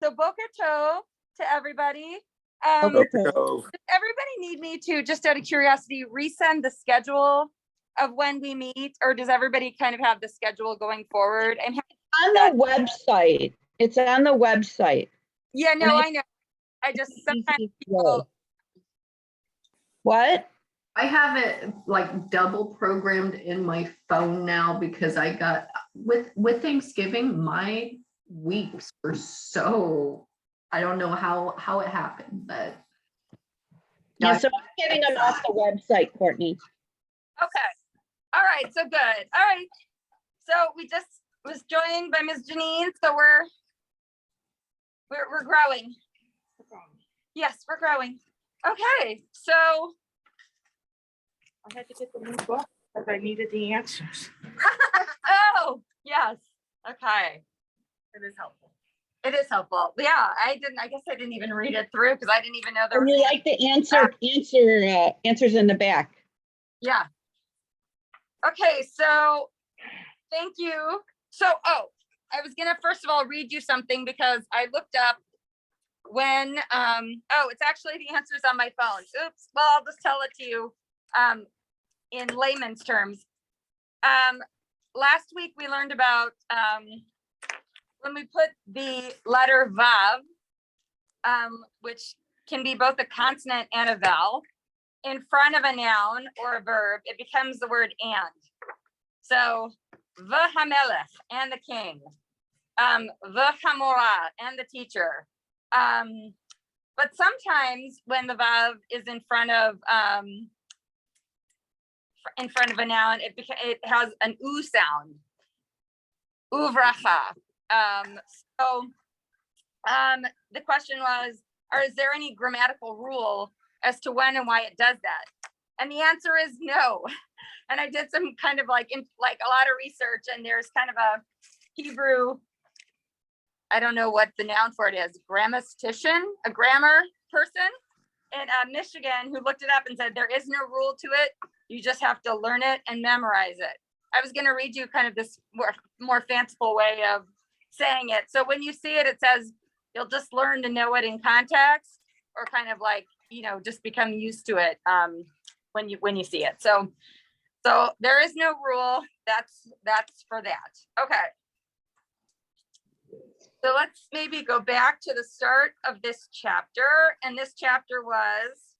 So Boker Tov to everybody. Okay. Does everybody need me to, just out of curiosity, resend the schedule of when we meet, or does everybody kind of have the schedule going forward? And On the website. It's on the website. yeah, no, I know. I just sometimes people. What? I have it like double programmed in my phone now because I got with Thanksgiving, my weeks were so, I don't know how it happened, but Yeah, so I'm getting them off the website, Courtney. Okay. All right. So good. All right. So we just was joined by Ms. Janine. So we're growing. Yes, we're growing. Okay. So I had to get the new book because I needed the answers. oh, yes. Okay. It is helpful. It is helpful. Yeah, I guess I didn't even read it through because I didn't even know there And was. you like the answers in the back. Yeah. Okay, so thank you. So, I was gonna first of all read you something because I looked up when, it's actually the answers on my phone. Oops, well, I'll just tell it to you in layman's terms. Last week we learned about when we put the letter Vav, which can be both a consonant and a vowel, in front of a noun or a verb, it becomes the word and. So, v'hamelech, and the king, v'hamora, and the teacher. But sometimes when the vav is in front of a noun, it has an u sound, uvracha. The question was, is there any grammatical rule as to when and why it does that? And the answer is no. And I did some kind of like a lot of research, and there's kind of a Hebrew, I don't know what the noun for it is, grammatician, a grammar person in Michigan who looked it up and said there is no rule to it. You just have to learn it and memorize it. I was going to read you kind of this more fanciful way of saying it. So when you see it, it says you'll just learn to know it in context, or kind of like, just become used to it when you see it. So there is no rule. That's for that. Okay. So let's maybe go back to the start of this chapter. And this chapter was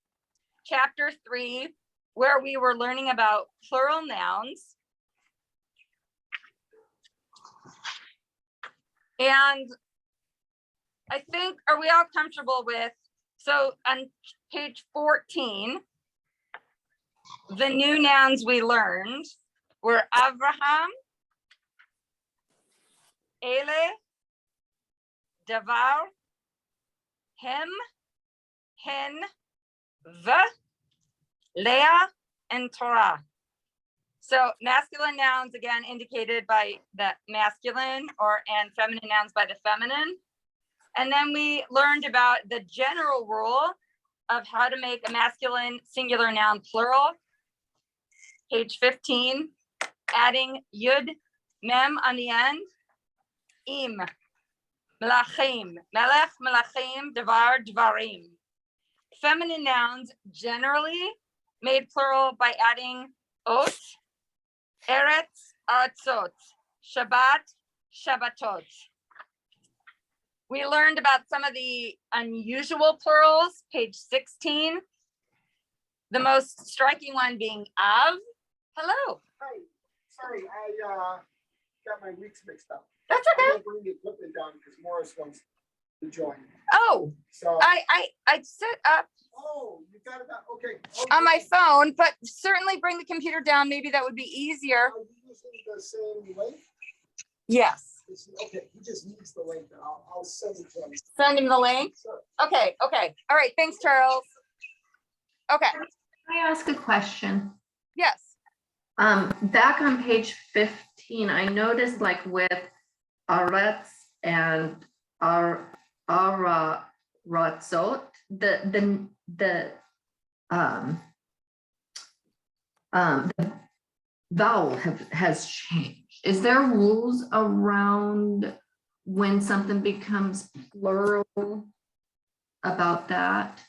chapter 3, where we were learning about plural nouns. And I think, are we all comfortable with, so on page 14, the new nouns we learned were Avraham, Ele, Davar, Him, Hen, Leah, and Torah. So masculine nouns, again, indicated by the masculine, and feminine nouns by the feminine. And then we learned about the general rule of how to make a masculine singular noun plural. Page 15, adding yud, mem on the end, im, melachim, melech, melachim, davar, dvarim. Feminine nouns generally made plural by adding ot, eretz, aratzot, shabbat, shabbatot. We learned about some of the unusual plurals, page 16. The most striking one being av. Hello. Hi, sorry, I got my weeks mixed up. That's I'm okay. gonna bring the equipment down because Morris wants to join. Oh, So, I set up oh, you got it, okay. on my phone, but certainly bring the computer down. Maybe that would be easier. Are you using the same link? Yes. Okay, he just needs the link, and I'll send it to him. Send him the link. Sure. Okay. All right. Thanks, Charles. Okay. can I ask a question? Yes. Back on page 15, I noticed like with aretz and aratzot, the vowel has changed. Is there rules around when something becomes plural about that?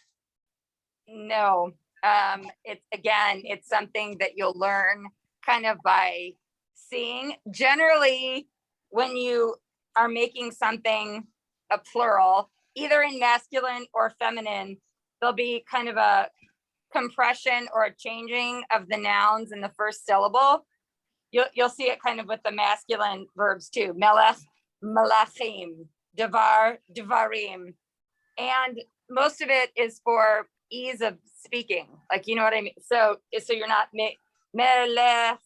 No, it's something that you'll learn kind of by seeing. Generally, when you are making something a plural, either in masculine or feminine, there'll be kind of a compression or a changing of the nouns in the first syllable. You'll see it kind of with the masculine verbs too. Melech, melachim, devar, devarim. And most of it is for ease of speaking. Like, you know what I mean? So you're not melechaim,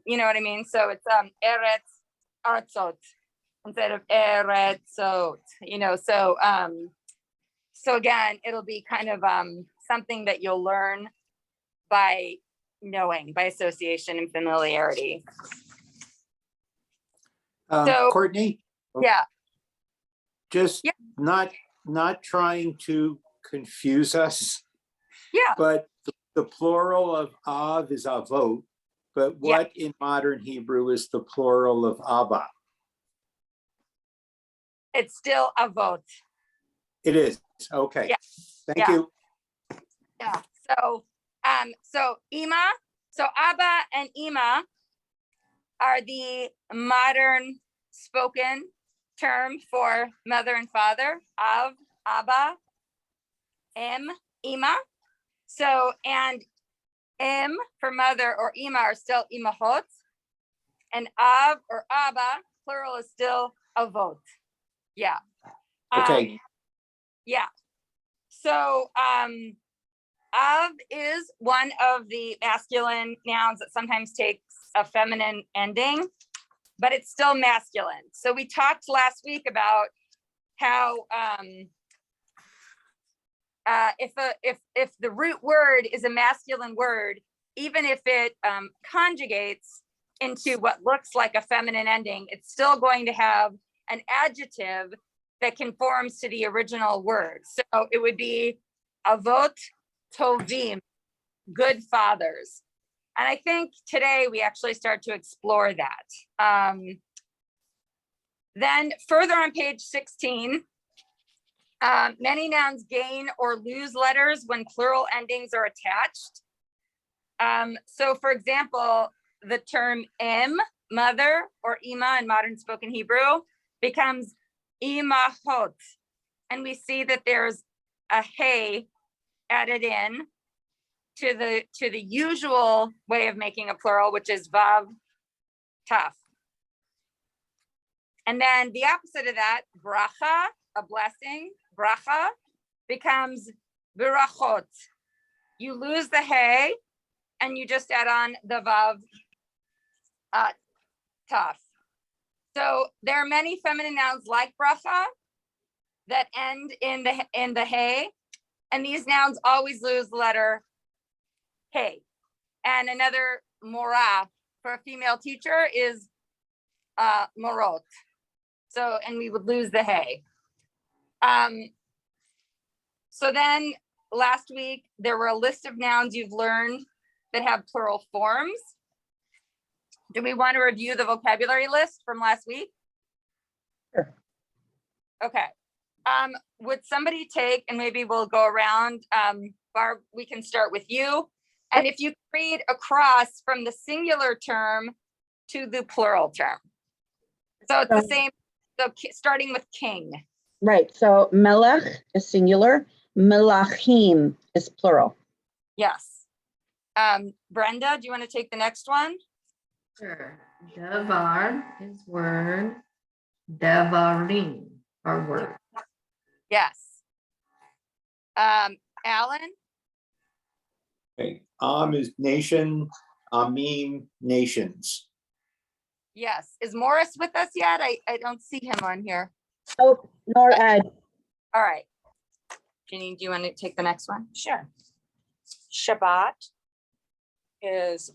you know what I mean? So it's eretz, artzot instead of eretzot, you know, so again, it'll be kind of something that you'll learn by knowing, by association and familiarity. So- Courtney, Yeah, just Yeah. not trying to confuse us, yeah. but the plural of Av is Avot, but Yeah. what in modern Hebrew is the plural of Abba? It's still a vote. It is, okay. Yeah. Thank Yeah. you. Yeah. So Ima, so Abba and Ima are the modern spoken term for mother and father. Av, Abba, Ima. So, and Em for mother or Ima are still Imahot. And Av or Abba, plural is still Avot. Yeah. Okay. Yeah. So, Av is one of the masculine nouns that sometimes takes a feminine ending, but it's still masculine. So we talked last week about how if the root word is a masculine word, even if it conjugates into what looks like a feminine ending, it's still going to have an adjective that conforms to the original word. So it would be avot tovim, good fathers. And I think today we actually start to explore that. Then further on page 16, many nouns gain or lose letters when plural endings are attached. So for example, the term em, mother, or ima in modern spoken Hebrew becomes imahot. And we see that there's a hey added in to the usual way of making a plural, which is vav taf. And then the opposite of that, bracha, a blessing, bracha, becomes birachot. You lose the hey and you just add on the vav taf. So there are many feminine nouns like bracha that end in the hey, and these nouns always lose the letter hey. And another mora for a female teacher is morot. So, and we would lose the hey. So then last week, there were a list of nouns you've learned that have plural forms. Do we want to review the vocabulary list from last week? Sure. Okay. Would somebody take, and maybe we'll go around, Barb, we can start with you. And if you read across from the singular term to the plural term. So it's the same, so starting with king. Right, so melech is singular, melachim is plural. Yes. Brenda, do you want to take the next one? Sure. Devar is word. Devarim are word. Yes. Alan? Okay. Is nation, Amim, nations. Yes. Is Morris with us yet? I don't see him on here. Oh, nor Ed. All right. Jeanine, do you want to take the next one? Sure. Shabbat is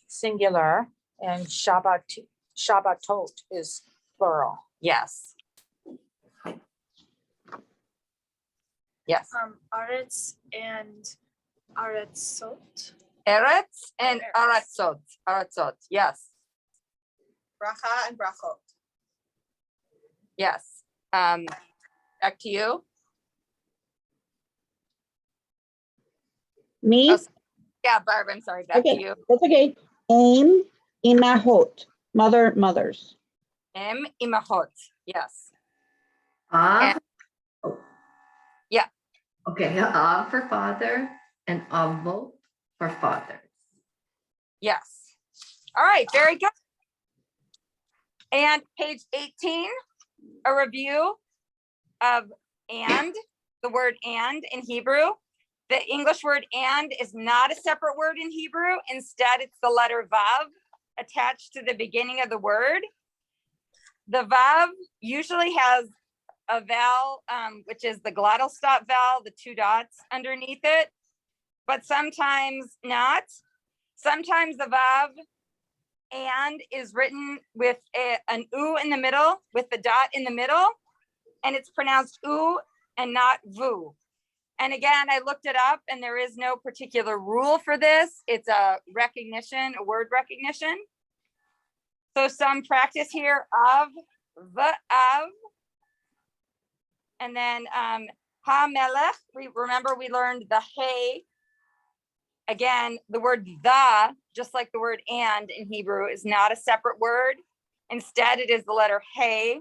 singular and Shabbatot is plural. Yes. Yes. Aretz and Aretzot. Eretz and Aratzot. Aratzot. Yes. Bracha and Brachot. Yes. Back to you. Me? Oh, Yeah, Barb, I'm sorry. Back to Okay, you. that's okay. Aim, imahot, mothers. Imahot. Yes. Av. oh, Yeah. Okay, Av for father and Avot for fathers. Yes. All right, very good. And page 18, a review of and, the word and in Hebrew. The English word and is not a separate word in Hebrew. Instead, it's the letter vav attached to the beginning of the word. The vav usually has a vowel, which is the glottal stop vowel, the 2 dots underneath it, but sometimes not. Sometimes the vav and is written with an u in the middle, with the dot in the middle, and it's pronounced u and not vu. And again, I looked it up and there is no particular rule for this. It's a recognition, a word recognition. So some practice here of, and then ha-melech, remember we learned the hey. Again, the word the, just like the word and in Hebrew, is not a separate word. Instead, it is the letter hey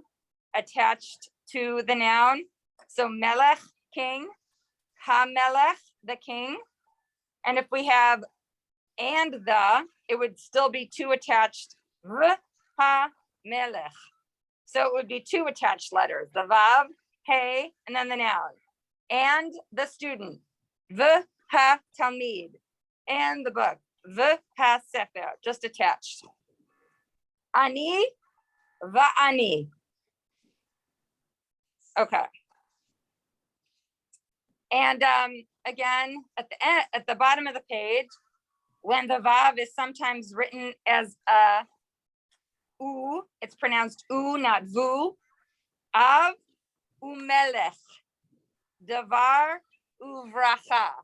attached to the noun. So melech, king, ha-melech, the king. And if we have and the, it would still be 2 attached, ha-melech. So it would be 2 attached letters, the vav, hey, and then the noun. And the student, ha-talmid. And the book, ha-sefer, just attached. Ani, va-ani. Okay. And again, at the end, at the bottom of the page, when the vav is sometimes written as a u, it's pronounced u, not vu. Av umelech, davar uvracha.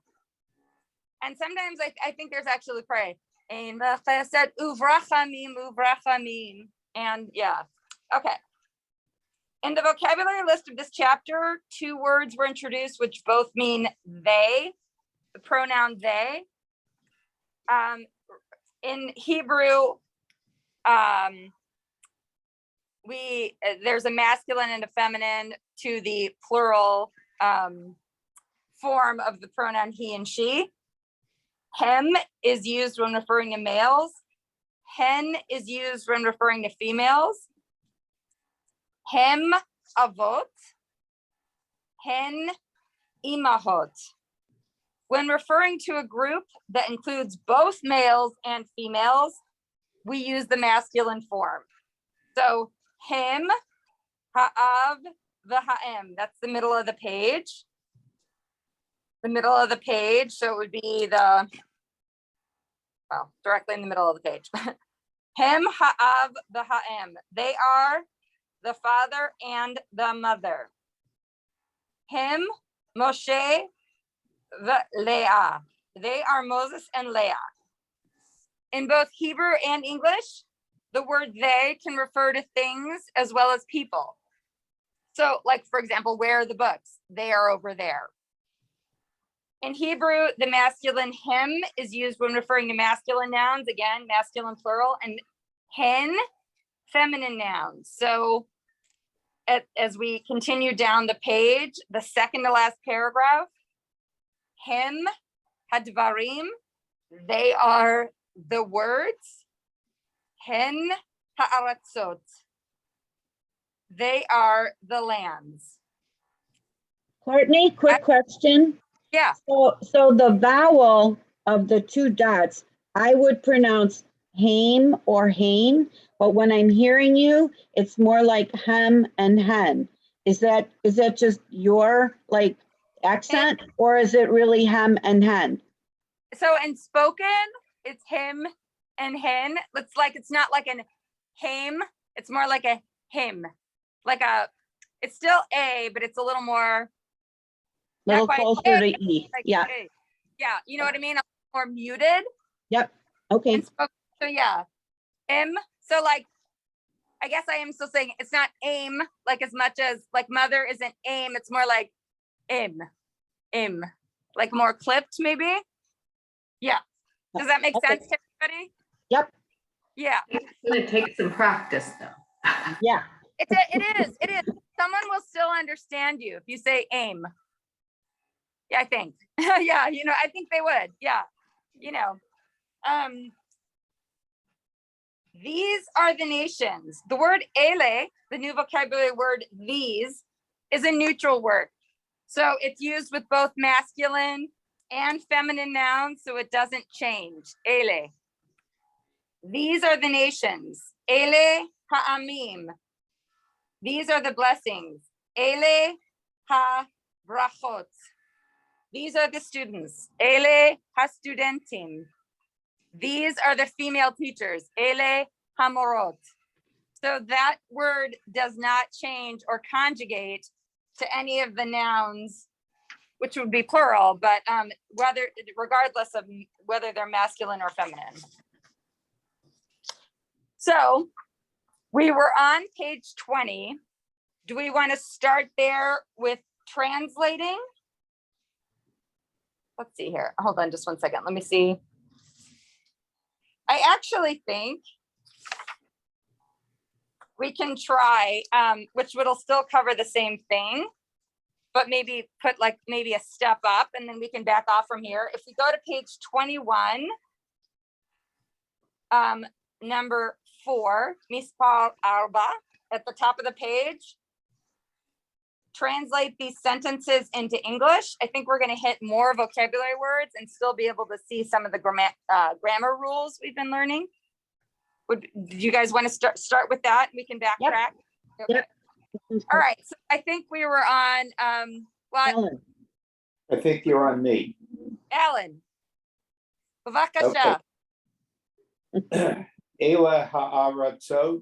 And sometimes I think there's actually prayer. And said uvrachamim. And yeah, okay. In the vocabulary list of this chapter, 2 words were introduced, which both mean they, the pronoun they. In Hebrew, there's a masculine and a feminine to the plural form of the pronoun he and she. Hem is used when referring to males. Hen is used when referring to females. Hem avot, hen imahot. When referring to a group that includes both males and females, we use the masculine form. So hem, ha'av, v'ha'em. That's the middle of the page. The middle of the page, so it would be directly in the middle of the page. Hem, ha'av, v'ha'em. They are the father and the mother. Him, Moshe, Leah. They are Moses and Leah. In both Hebrew and English, the word they can refer to things as well as people. So like, for example, where are the books? They are over there. In Hebrew, the masculine him is used when referring to masculine nouns, again, masculine plural, and hen, feminine nouns. So as we continue down the page, the second to last paragraph, him, hadvarim, they are the words. Hen, ha'aratzot, they are the lands. Courtney, quick question. Yeah. So the vowel of the 2 dots, I would pronounce haim or hain, but when I'm hearing you, it's more like hem and hen. Is that just your like accent, or is it really hem and hen? So in spoken, it's him and hen. It's not like an him, it's more like a him. It's still a, but it's a little more Little quite closer to A, E. like Yeah. A. Yeah, you know what I mean? A little more muted. Yep. Okay. And spoken, so yeah. So like I guess I am still saying it's not aim, like as much as like mother isn't aim. It's more like im, like more clipped maybe. Yeah. Does that make Okay. sense to everybody? Yep, Yeah, It's gonna take some practice though. yeah. it is. Someone will still understand you if you say aim. Yeah, I think. Yeah, I think they would. Yeah. These are the nations. The word ele, the new vocabulary word these, is a neutral word. So it's used with both masculine and feminine nouns, so it doesn't change. Ele. These are the nations. Ele ha'amim. These are the blessings. Ele ha-brachot. These are the students. Ele ha-studentim. These are the female teachers. Ele hamorot. So that word does not change or conjugate to any of the nouns, which would be plural, but regardless of whether they're masculine or feminine. So we were on page 20. Do we want to start there with translating? Let's see here. Hold on just one second. Let me see. I actually think we can try, which will still cover the same thing, but maybe put like maybe a step up and then we can back off from here. If we go to page 21, number 4, Mispal Arba, at the top of the page, translate these sentences into English. I think we're going to hit more vocabulary words and still be able to see some of the grammar rules we've been learning. Do you guys want to start with that? We can backtrack. Yep. Okay. All right. So I think we were on Ellen, I think you're on me. Alan. Bavakasha. Ela ha'aratzot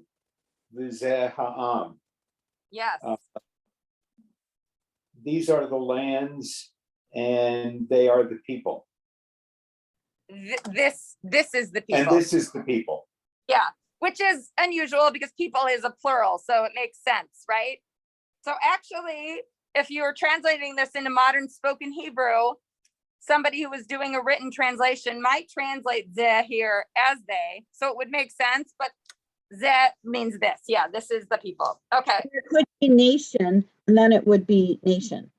v'zeh ha'am. Yes. These are the lands and they are the people. This is the people. And this is the people. Yeah, which is unusual because people is a plural, so it makes sense, right? So actually, if you were translating this into modern spoken Hebrew, somebody who was doing a written translation might translate ze here as they, so it would make sense, but ze means this. Yeah, this is the people. Okay. it could be nation, and then it would be nation.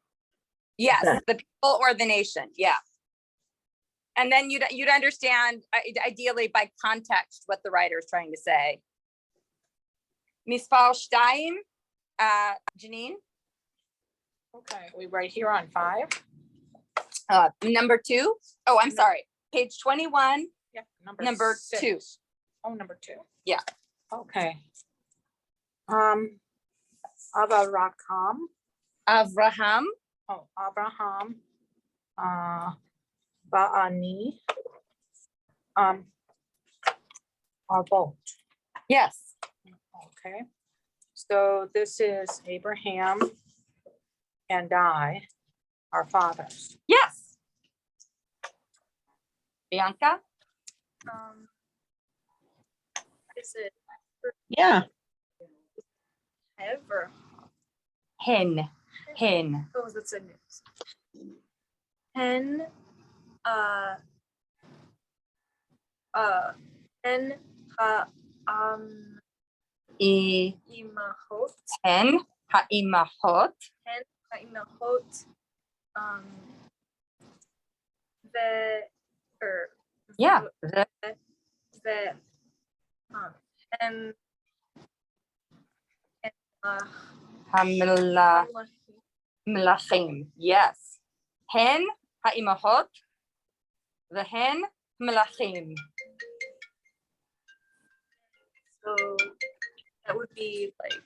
Yes, Okay. the people or the nation. Yeah. And then you'd understand ideally by context what the writer is trying to say. Mispal Shtaim, Janine. Okay, we right here on 5. Number 2. Oh, I'm sorry. Page 21, Yeah, number 6. 2. Oh, number 2. Yeah. Okay. Avraham. Avraham. Oh, Abraham. Ba'ani. Are both. Yes. Okay. So this is Abraham and I, our fathers. Yes. Bianca. Is it Yeah, ever? Hen. Oh, that's a news. Hen, hen, imahot, Hen ha'imahot. hen, imahot, the, Yeah. The the, and, Melachim. Yes. Hen ha'imahot. The hen melachim. so that would be like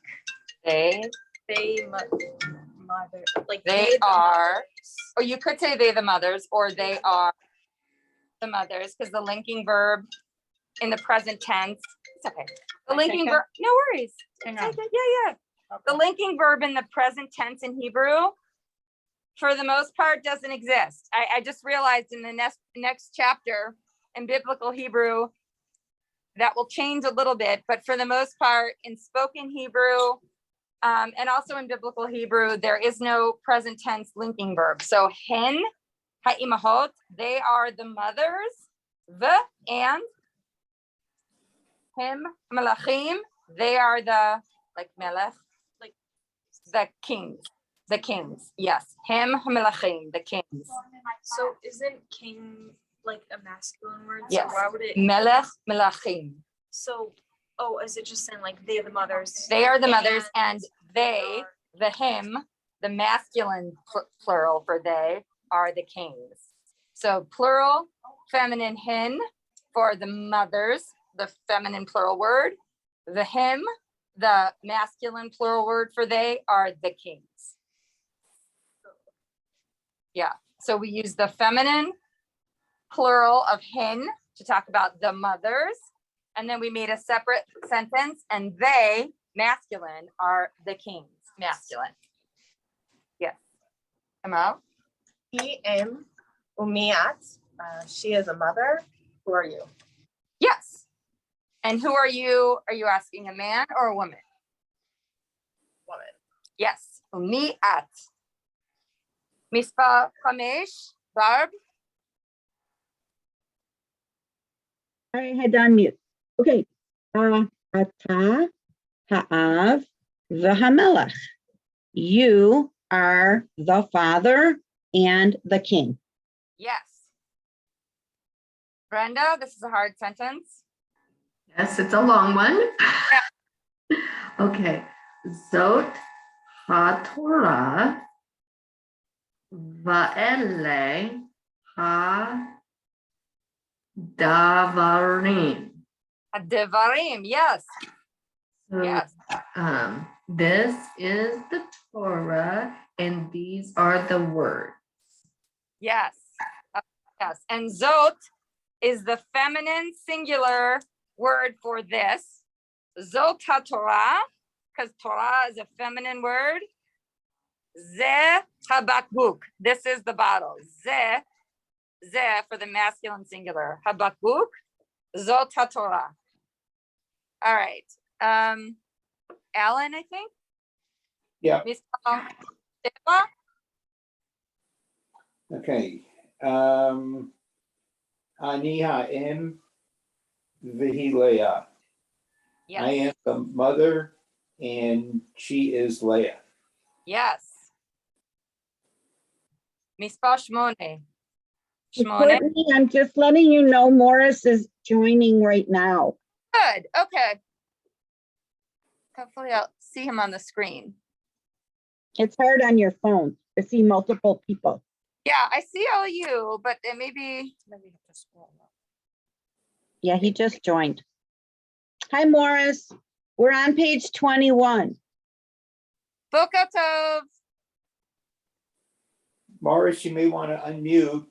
They mother, like They the are- mothers. or you could say they the mothers, or they are the mothers, because the linking verb in the present tense. It's okay. The I linking take verb. No worries. Hang Take on. it. Yeah. The linking verb in the present tense in Hebrew, for the most part, doesn't exist. I just realized in the next chapter in biblical Hebrew, that will change a little bit, but for the most part, in spoken Hebrew, and also in biblical Hebrew, there is no present tense linking verb. So hen, ha'imahot, they are the mothers, and him, melachim, they are the, like melech, like the kings, yes. Him, melachim, the kings. So isn't king like a masculine word? Yes. So why would it? Melech, melachim. So, oh, is it just saying like they are the mothers? They are the mothers, and they, the him, the masculine plural for they, are the kings. So plural, feminine hin for the mothers, the feminine plural word. The him, the masculine plural word for they, are the kings. Yeah, so we use the feminine plural of hin to talk about the mothers. And then we made a separate sentence, and they, masculine, are the kings, masculine. Yes. Come out. Em Umiat. She is a mother. Who are you? Yes. And who are you? Are you asking a man or a woman? Woman. Yes. Umiat. Mispa Kamesh, Barb. I had to unmute. Okay. Ata ha'av v'hamelech. You are the father and the king. Yes. Brenda, this is a hard sentence. Yes, it's a long one. Okay. Zot ha-Torah va'ele ha-davarim. Devarim, yes. So, Yes. this is the Torah, and these are the words. Yes. Yes. And zot is the feminine singular word for this. Zot ha-Torah, because Torah is a feminine word. Ze habakbuk. This is the bottle. Ze for the masculine singular. Habakbuk. Zot ha-Torah. All right. Alan, I think. Yeah. Miss Eva? Okay. Ani ha'em v'hi Leah. I Yes. am the mother, and she is Leah. Yes. Mispa Shmone. Shmone. Courtney, I'm just letting you know Morris is joining right now. Good. Okay. Hopefully I'll see him on the screen. It's hard on your phone to see multiple people. Yeah, I see all you, but it maybe. Maybe you have to scroll up. Yeah, he just joined. Hi, Morris. We're on page 21. Boker Tov. Morris, you may want to unmute.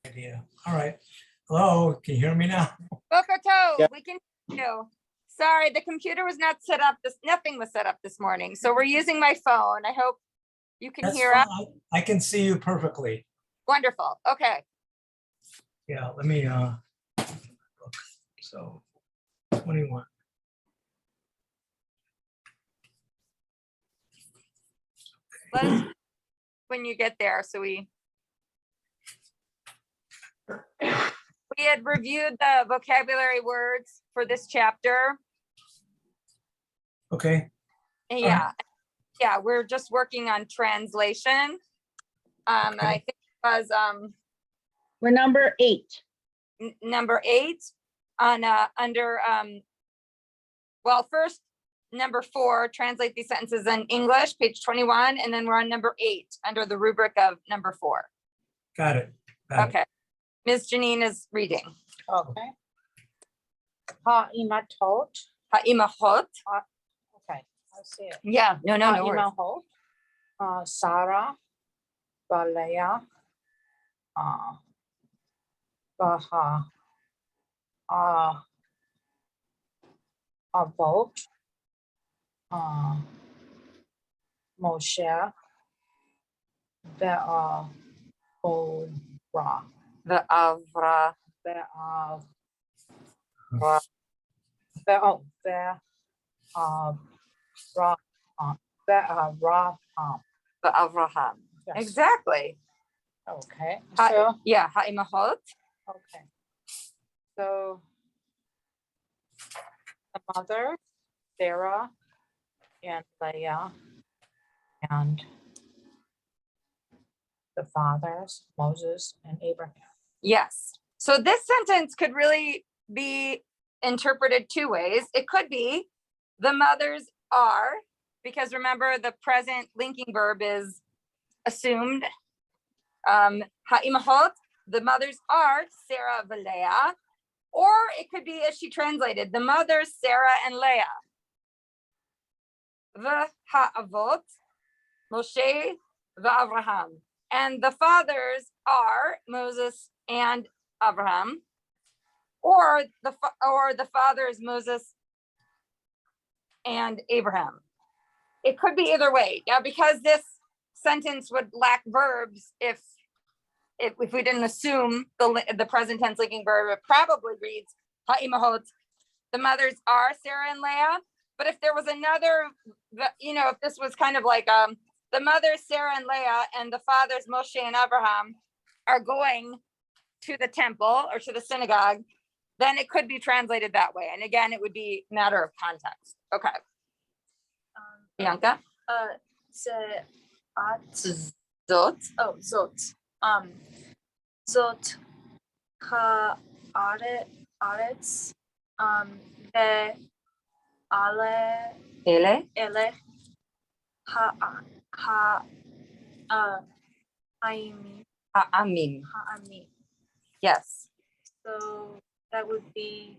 Idea. All right. Hello, can you hear me now? Boker Tov. Yeah. We can hear you. Sorry, the computer was not set up. Nothing was set up this morning. So we're using my phone. I hope you can That's hear us. fine. I can see you perfectly. Wonderful. Okay. Yeah, let me look. So 21. Let us when you get there. So we had reviewed the vocabulary words for this chapter. Okay. And All right. yeah, we're just working on translation. And I think it was We're number 8. number 8 on under well, first number 4, translate these sentences in English, page 21, and then we're on number 8 under the rubric of number 4. Got it. Got it. Okay. Ms. Janine is reading. Okay. Ha'imatot. Ha'imachot. Okay, I see it. Yeah, no worries. Ha'imahot. Sarah. Balea. Baha. Avot. Moshe. Ve'avorah. The Avra. The Avraham. Yes. Exactly. Okay, Ha- so, Yeah, ha'imahot. okay. So the mother, Sarah and Leah, and the fathers, Moses and Abraham. Yes. So this sentence could really be interpreted two ways. It could be the mothers are, because remember the present linking verb is assumed. Ha'imahot, the mothers are Sarah and Leah. Or it could be as she translated, the mothers Sarah and Leah. The ha'avot, Moshe v'Avraham. And the fathers are Moses and Abraham, or the fathers Moses and Abraham. It could be either way. Now, because this sentence would lack verbs, if we didn't assume the present tense linking verb, it probably reads ha'imahot. The mothers are Sarah and Leah. But if there was another, if this was kind of like the mothers Sarah and Leah and the fathers Moshe and Abraham are going to the temple or to the synagogue, then it could be translated that way. And again, it would be a matter of context. Okay. Bianca? Ze'at. Zot. Oh, zot. Zot ha'aretz. Ve'ale Ele. ele ha'amim. Ha'amim. Yes. So that would be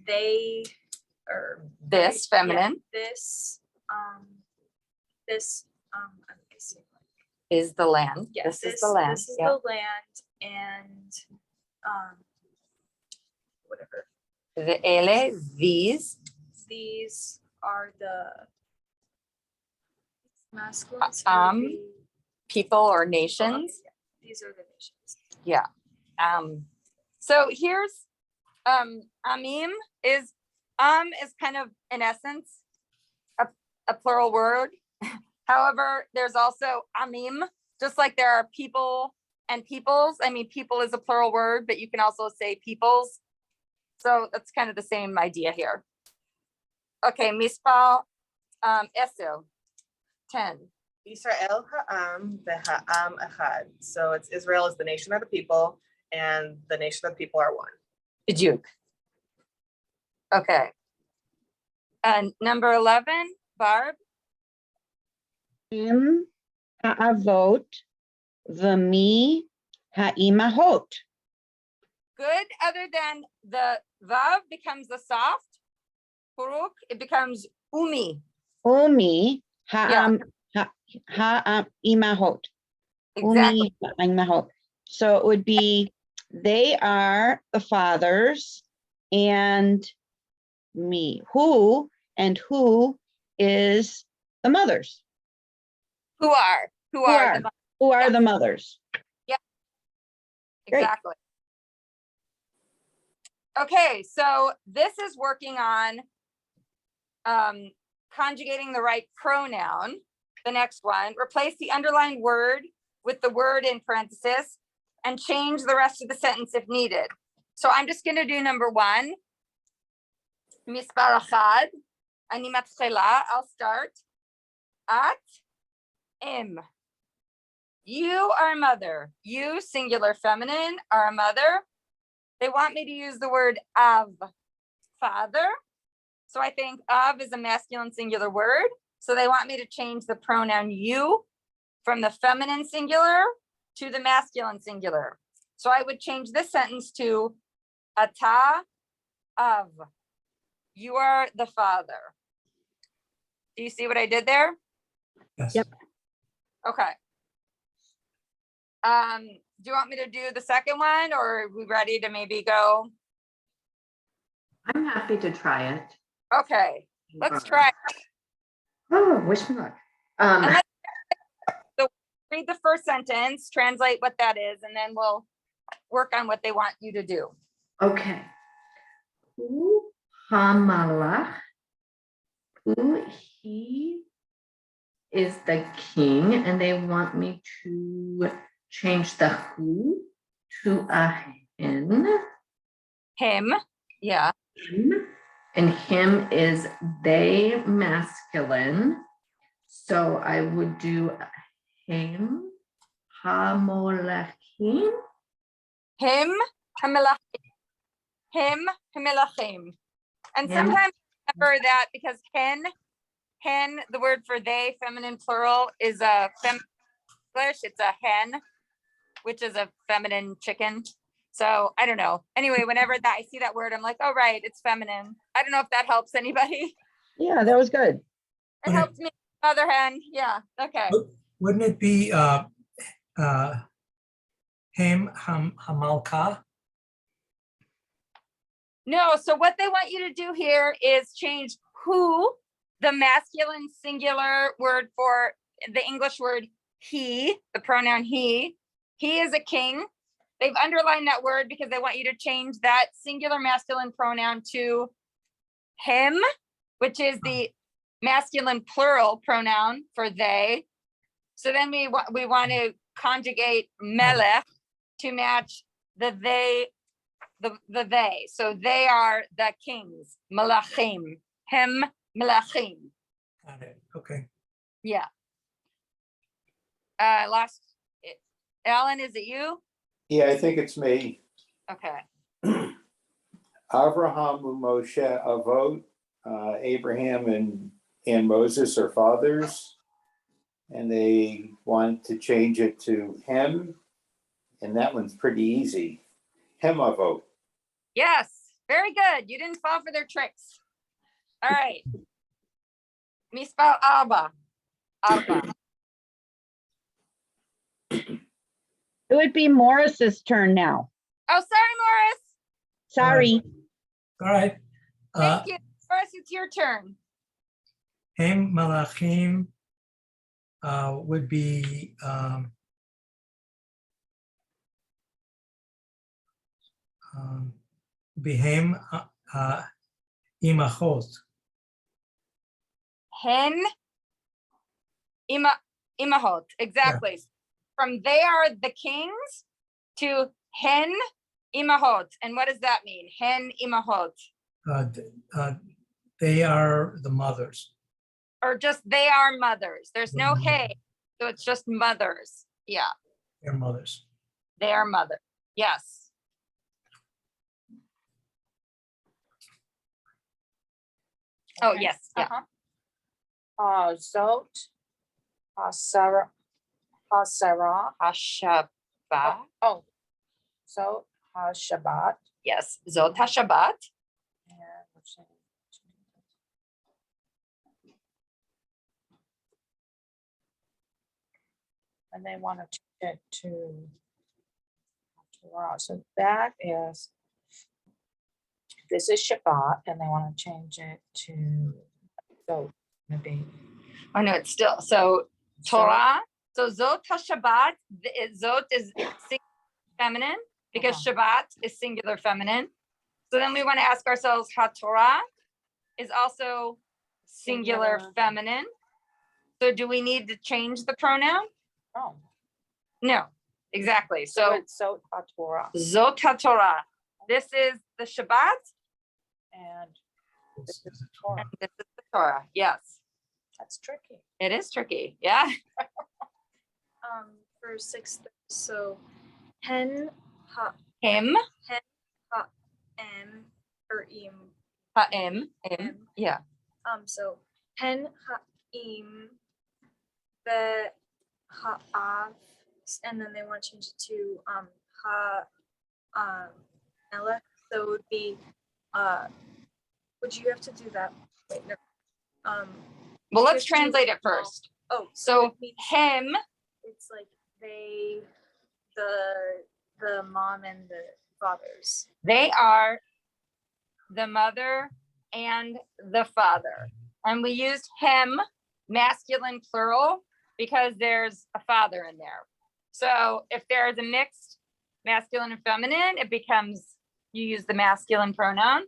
they or This yeah, feminine this let me see. is the land. Yes, This is the land. This is Yeah. the land and whatever. The ele, these. These are the masculines. People or nations. These are the nations. So here's amim is kind of in essence a plural word. However, there's also amim, just like there are people and peoples. I mean, people is a plural word, but you can also say peoples. So that's kind of the same idea here. Okay, mispal esu, 10. Israel ha'am v'ha'am echad. So it's Israel is the nation of the people, and the nation of the people are one. B'diuk. Okay. And number 11, Barb. Him ha'avot v'mi ha'imahot. Good, other than the vav becomes the soft. Puruk, it becomes umi. Umi Yeah. ha'imahot. Exactly. Umi ha'imahot. So it would be, they are the fathers and me. Who is the mothers? Who are the Who are Yeah. the mothers? Great. exactly. Okay, so this is working on conjugating the right pronoun. The next one, replace the underlined word with the word in parenthesis and change the rest of the sentence if needed. So I'm just going to do number 1. Mispar achad. Ani matchela. I'll start. At im. You are a mother. You, singular feminine, are a mother. They want me to use the word av, father. So I think of is a masculine singular word. So they want me to change the pronoun you from the feminine singular to the masculine singular. So I would change this sentence to ata av. You are the father. Do you see what I did there? Yes. Yep. Okay. Do you want me to do the second one, or are we ready to maybe go? I'm happy to try it. Okay, let's try. Oh, wish me luck. And let's read the first sentence, translate what that is, and then we'll work on what they want you to do. Okay. Hu hamalach. Who he is the king, and they want me to change the who to a hen. Him, yeah. Him. And him is they masculine. So I would do him hamolachim. Him, Hamilachim. Him, Hamilachim. And Him. sometimes remember that because hen, the word for they, feminine plural, is a English. It's a hen, which is a feminine chicken. So I don't know. Anyway, whenever that I see that word, I'm like, oh, right, it's feminine. I don't know if that helps anybody. Yeah, that was good. It Okay. helps me. Other hen, yeah, okay. Wouldn't it be Hem Hamalka? No, so what they want you to do here is change who, the masculine singular word for the English word he, the pronoun he. He is a king. They've underlined that word because they want you to change that singular masculine pronoun to him, which is the masculine plural pronoun for they. So then we want to conjugate melech to match the they, the they. So they are the kings, malachim, him, malachim. Got it. Okay. Yeah. Alan, is it you? Yeah, I think it's me. Okay. Abraham and Moshe Avot, Abraham and Moses are fathers. And they want to change it to him. And that one's pretty easy. Hem Avot. Yes, very good. You didn't fall for their tricks. All right. Let me spell Abba. Abba. It would be Morris's turn now. Oh, sorry, Morris. Sorry. All right. Thank you. Morris, it's your turn. Hem Malachim would be Behem Imachot. Hen, imahot. Exactly. From they are the kings to hen, imahot. And what does that mean? Hen, imahot. They are the mothers. Or just they are mothers. There's no hey, so it's just mothers. Yeah, Their mothers. they are mother. Yes. Oh, yes. Yeah. Zot, Hasara, Hashabbat. oh, Zot, Hashabbat. Yes. Zot HaShabbat. And we're saying- And they want to change it to Torah. So that is, this is Shabbat, and they want to change it to, so maybe. Oh, no, it's still, so Torah. So Zot HaShabbat, Zot is singular feminine because Shabbat is singular feminine. So then we want to ask ourselves, HaTorah is also singular Singular. feminine. So do we need to change the pronoun? Oh, No, exactly. so So it's Zot HaTorah, Zot HaTorah. This is the Shabbat and This is a and Torah. this is the Torah. Yes, that's tricky. it is tricky. Yeah. For 6, so hen ha Him, em or im. ha'im, im. Yeah. So hen ha im the ha'av, and then they want to change it to ha melech. So it would be would you have to do that? Wait, no. Well, let's Just to- translate it first. Oh, So it means him, it's like they, the mom and the fathers. they are the mother and the father. And we used him, masculine plural, because there's a father in there. So if there's a mixed masculine and feminine, it becomes, you use the masculine pronoun.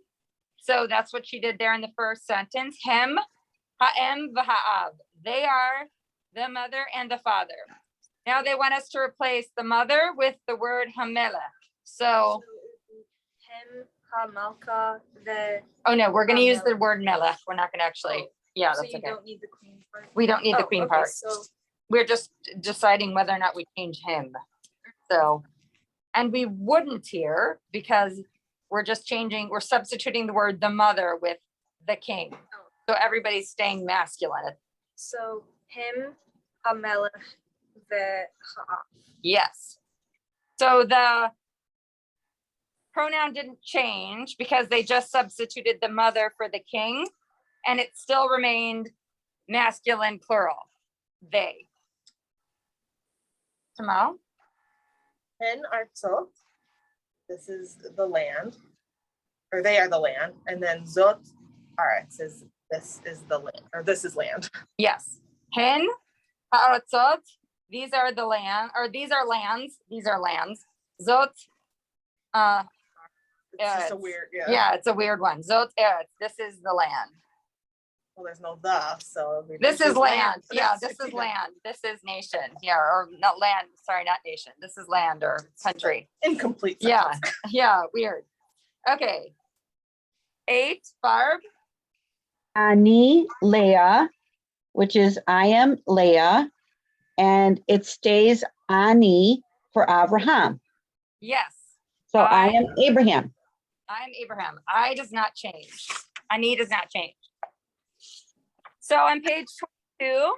So that's what she did there in the first sentence. Him, ha'em, v'ha'av. They are the mother and the father. Now they want us to replace the mother with the word hamelech. So, Him, Hamalka, the. oh no, we're gonna use the Hamelech. word melech. We're not gonna actually, yeah, So that's you okay. don't need the queen part. We don't need the Oh, queen okay, part. So We're just deciding whether or not we change him. So, and we wouldn't here because we're just changing, we're substituting the word the mother with the king. So everybody's staying masculine. so him, Hamelech, the Ha'af. Yes. So the pronoun didn't change because they just substituted the mother for the king, and it still remained masculine plural, they. Tamal? Hen artzot. This is the land, or they are the land, and then zot aretz is this is the land, or this is land. Yes. Hen ha'aratzot, these are the land, or these are lands, these are lands. Zot, It's just a Eretz. weird, yeah, it's a weird one. Zot eretz, this is the land. Well, there's no the, so it'd be This is land. Yeah, It's- this it's is even- land. This is nation. Yeah, or not land, sorry, not nation. This is land or country. Incomplete. Yeah, sentence. yeah, weird. Okay. 8, Barb. Ani Leah, which is I am Leah, and it stays Ani for Abraham. Yes, So I am Abraham. I'm Abraham. I does not change. Ani does not change. So on page 22,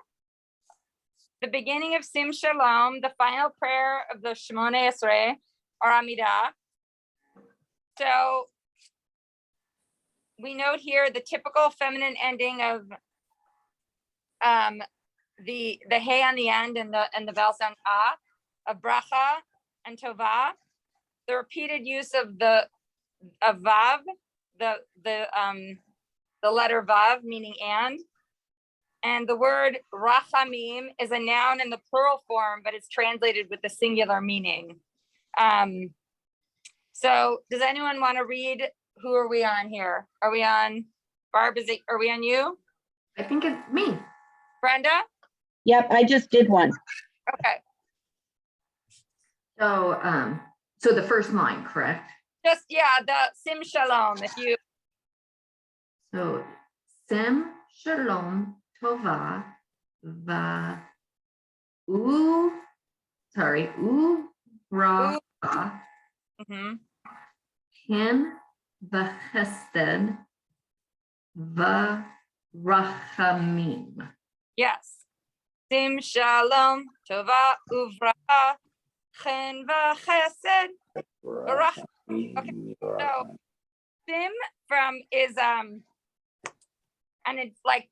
the beginning of Sim Shalom, the final prayer of the Shemone Esrei, or Amidah. So we note here the typical feminine ending of the hey on the end and the vowel sound of bracha and tova. The repeated use of the vav, the letter vav meaning and the word rachamim is a noun in the plural form, but it's translated with the singular meaning. So does anyone want to read? Who are we on here? Are we on Barb? Are we on you? I think it's me. Brenda? Yep, I just did one. Okay, So the first line, correct? just, yeah, the Sim Shalom, if you, So Sem Shalom Tova Va Bracha mhm. Ken V'Chesed V'Rachamim. Yes. Sim Shalom, Tova Uvracha, Chen V'Chesed. Barach- so- Sim is, and it's like,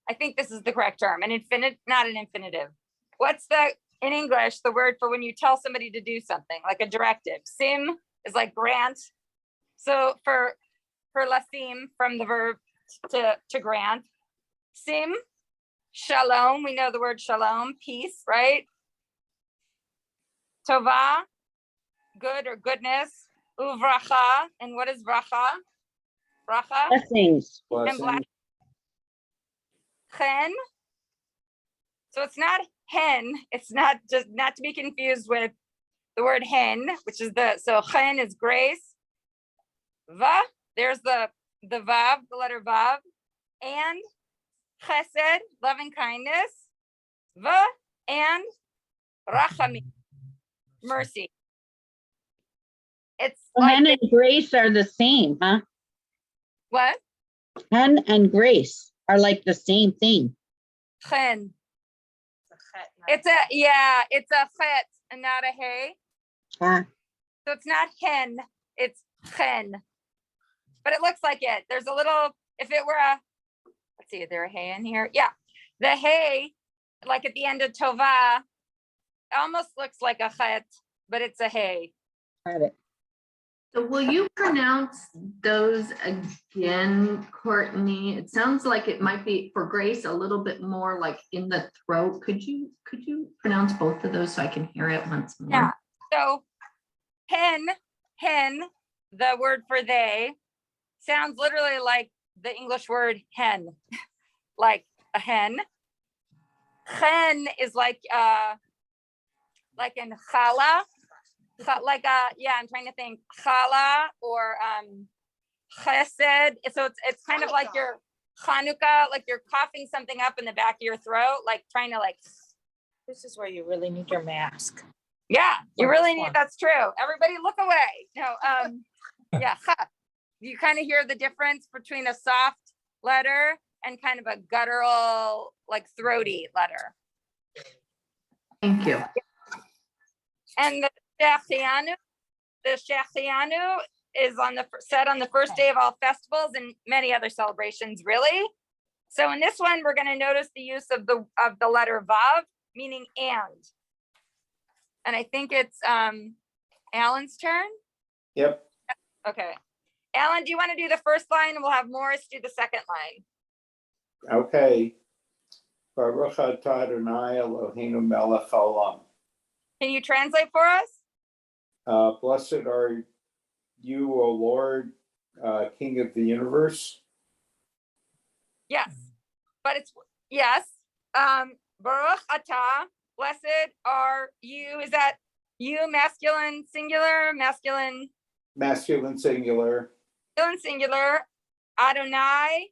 I think this is the correct term, an infinite, not an infinitive. What's in English, the word for when you tell somebody to do something, like a directive? Sim is like grant. So for lasim, from the verb to grant. Sim, shalom, we know the word shalom, peace, right? Tova, good or goodness. Uvracha, and what is bracha? Bracha Blessings. and black. Chen. So it's not hen. It's not just not to be confused with the word hen, which is so chen is grace. Va, there's the vav, the letter vav, and chesed, loving kindness. Va and rachamim, mercy. It's like Hen and grace are the same, huh? what? Hen and grace are like the same thing. Chen. It's a chet, not It's a chet and not a hey. Ah, So it's not hen, it's chen. But it looks like it. There's a little, if it were let's see, is there a hay in here? Yeah. The hay, like at the end of tova, almost looks like a chet, but it's a hay. got it. So will you pronounce those again, Courtney? It sounds like it might be for Grace a little bit more like in the throat. Could you pronounce both of those so I can hear it once more? Yeah. So hen, the word for they, sounds literally like the English word hen, like a hen. Chen is like in challah, like yeah, I'm trying to think challah or chesed. So it's kind of like your Chanukah, like you're coughing something up in the back of your throat, like trying to like. This is where you really need your mask. Yeah, you For really this need. one. That's true. Everybody, look away. No, yeah, you kind of hear the difference between a soft letter and kind of a guttural, like throaty letter. Thank you. And the Shechianu is said on the first day of all festivals and many other celebrations, really. So in this one, we're going to notice the use of the letter Vav, meaning and. And I think it's Alan's turn. Yep. Okay. Alan, do you want to do the first line and we'll have Morris do the second line? Okay. Baruch atah Adonai Eloheinu melech haolam. Can you translate for us? Blessed are you, O Lord, King of the universe. Yes. But it's yes. Baruch atah, blessed are you. Is that you masculine singular, masculine Masculine singular. singular, Adonai,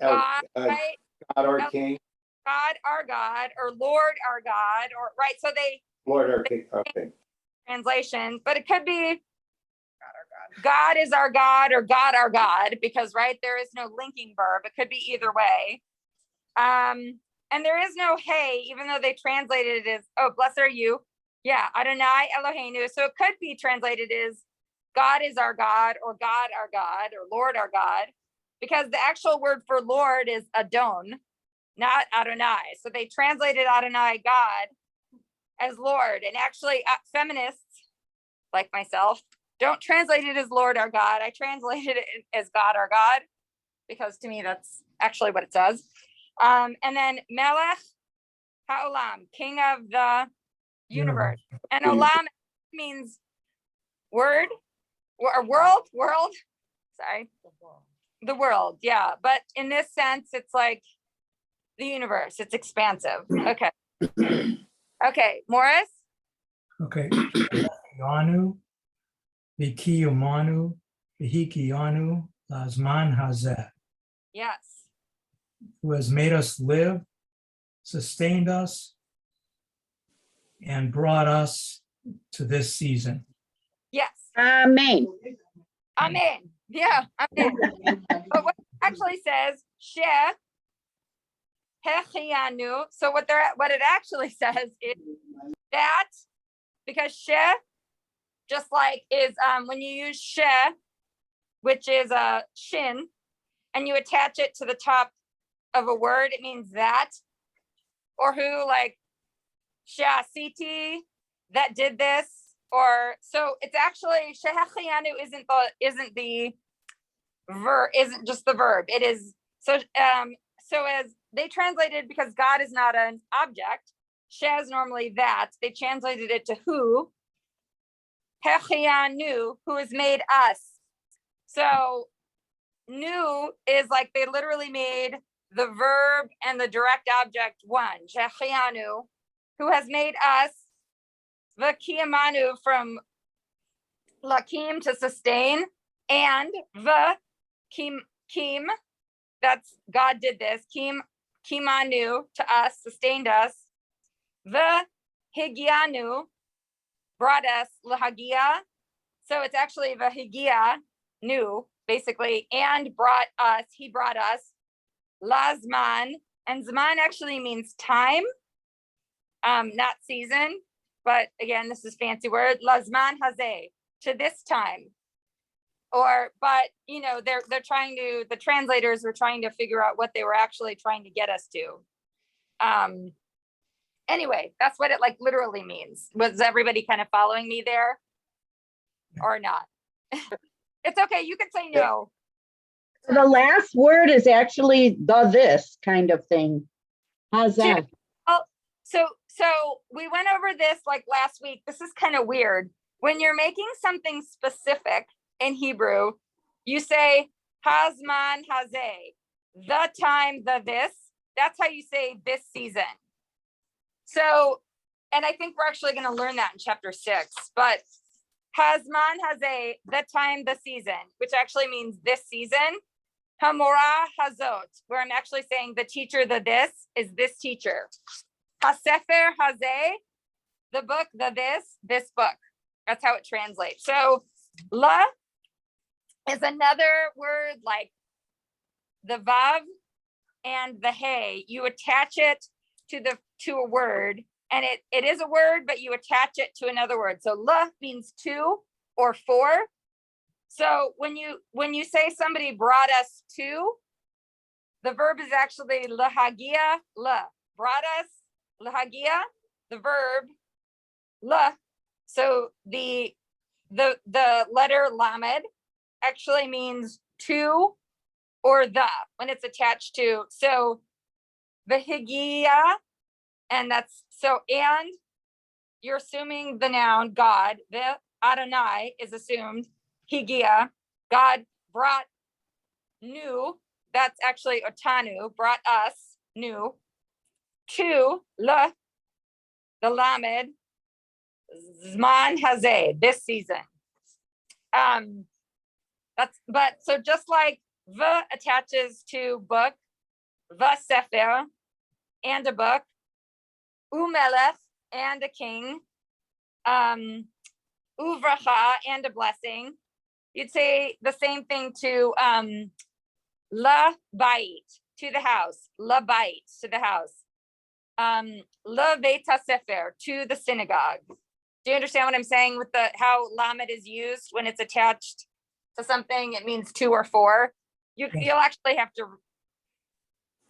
God, right? God our King. God our God, or Lord our God, or right. So they Lord our King. Okay. translations, but it could be God is our God or God our God, because right, there is no linking verb. It could be either way. And there is no hey, even though they translated it as, oh, blessed are you. Yeah, Adonai Eloheinu. So it could be translated as God is our God or God our God or Lord our God, because the actual word for Lord is Adon, not Adonai. So they translated Adonai God as Lord. And actually feminists like myself don't translate it as Lord our God. I translated it as God our God, because to me, that's actually what it says. And then Melech Haolam, King of the universe. And Olam means word or world, sorry, the world. Yeah. But in this sense, it's like the universe. It's expansive. Okay. Okay. Morris? Okay. Yanu, Vikiyumanu, Vihikiyanu, Lazman Hazeh, Yes. who has made us live, sustained us, and brought us to this season. Yes. Amen. Amen. Yeah. Amen. But what it actually says, She Hechianu. So what it actually says is that, because She, just like is when you use She, which is a shin, and you attach it to the top of a word, it means that. Or who, like She'asiti, that did this. Or so it's actually Shehechianu isn't the verb, isn't just the verb. It is so as they translated, because God is not an object, She is normally that. They translated it to who. Hechianu, who has made us. So new is like they literally made the verb and the direct object one. Shechianu, who has made us. Vakiyamanu, from lakim, to sustain, and the kim, that's God did this. Kimanu, to us, sustained us. The higianu, brought us, lahagia. So it's actually the higia, new, basically, and brought us, he brought us. Lazman, and zman actually means time, not season. But again, this is fancy word. Lazman hazeh, to this time. But you know, the translators were trying to figure out what they were actually trying to get us to. Anyway, that's what it like literally means. Was everybody kind of following me there? Or not? It's okay, you can say no. The last word is actually this kind of thing. How's that? So we went over this like last week. This is kind of weird. When you're making something specific in Hebrew, you say hazman hazeh, the time, the this. That's how you say this season. So, and I think we're actually going to learn that in chapter 6, but hazman hazeh, the time, the season, which actually means this season. Hamora hazot, where I'm actually saying the teacher, the this is this teacher. Hasefer hazeh, the book, the this book. That's how it translates. So la is another word like the vav and the hey. You attach it to a word, and it is a word, but you attach it to another word. So la means two or four. So when you say somebody brought us to, the verb is actually lahagia, la. Brought us, lahagia, the verb, la. So the letter lamed actually means to or the when it's attached to. So vehigia, and that's so, and you're assuming the noun God, the Adonai is assumed, higia, God brought new, that's actually otanu, brought us new, to the lamed, zman hazeh, this season. But so just like the attaches to book, the sefer, and a book, umelech, and a king, uvracha, and a blessing. You'd say the same thing to la bait, to the house, la bait, to the house, la beit sefer, to the synagogue. Do you understand what I'm saying with the how lamed is used when it's attached to something? It means two or four. You'll actually have to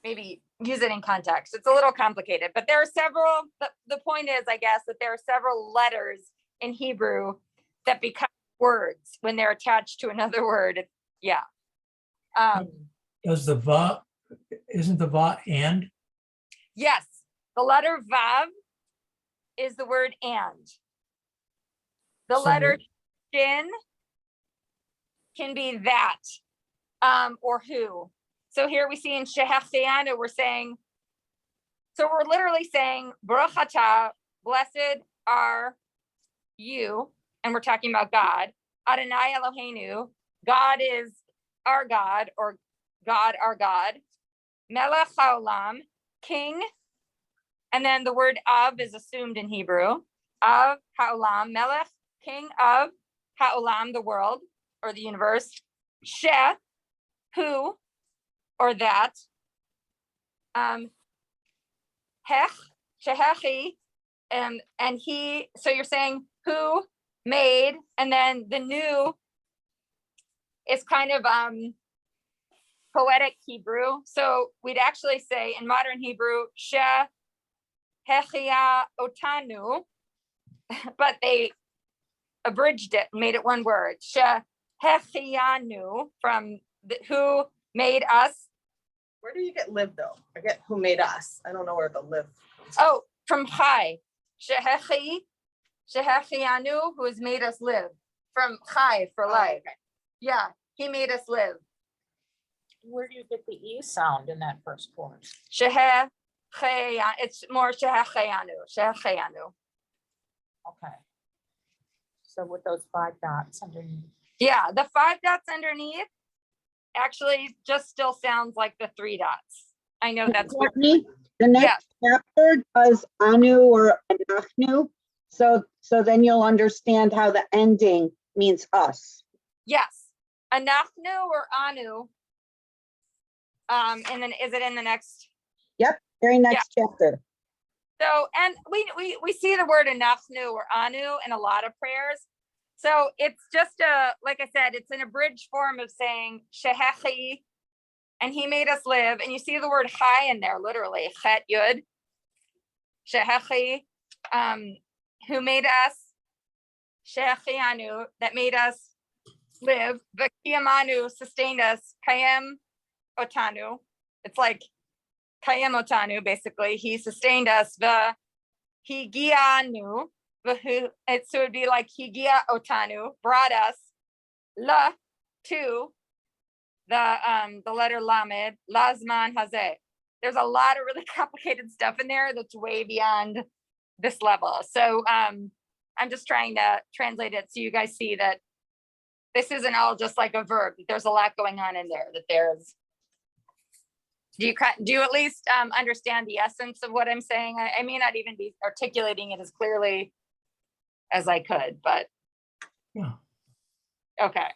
maybe use it in context. It's a little complicated, but there are several. The point is, I guess, that there are several letters in Hebrew that become words when they're attached to another word. Yeah. Does the va, isn't the va and? Yes, the letter vav is the word and. The So letter shin can be that, or who. So here we see in Shehechianu, we're saying, so we're literally saying, Baruch atah, blessed are you, and we're talking about God. Adonai Eloheinu, God is our God, or God our God. Melech haolam, king, and then the word of is assumed in Hebrew. Of haolam, melech, king of haolam, the world, or the universe. She, who, or that. Hech, shehechi, and he, so you're saying who made, and then the new is kind of poetic Hebrew. So we'd actually say in modern Hebrew, shehechia otanu, but they abridged it, made it one word. Shehechianu, from who made us. Where do you get live though? I get who made us. I don't know where the live comes from. Oh, from chai. Shehechianu, who has made us live. From chai, for life. Okay. Yeah, he made us live. Where do you get the E sound in that first chorus? It's more shehechianu. Okay. So with those 5 dots underneath. Yeah, the 5 dots underneath actually just still sounds like the 3 dots. I know that's weird. Courtney, the next chapter does anu or anachnu. So then you'll understand how the ending means us. Yes, anachnu or anu. And then is it in the next? Yep, very next chapter. So, and we see the word anachnu or anu in a lot of prayers. So it's just like I said, it's an abridged form of saying shehechi, and he made us live. And you see the word chai in there, literally, chet yud, shehechi, who made us, shehechianu, that made us live, v'kiyamanu, sustained us, kayem otanu. It's like kayem otanu, basically. He sustained us, higianu, So it'd be like higia otanu, brought us, la, to, the letter lamed, lazman hazeh. There's a lot of really complicated stuff in there that's way beyond this level. So I'm just trying to translate it so you guys see that this isn't all just like a verb. There's a lot going on in there, that there's, do you at least understand the essence of what I'm saying? I may not even be articulating it as clearly as I could, but Yeah. okay.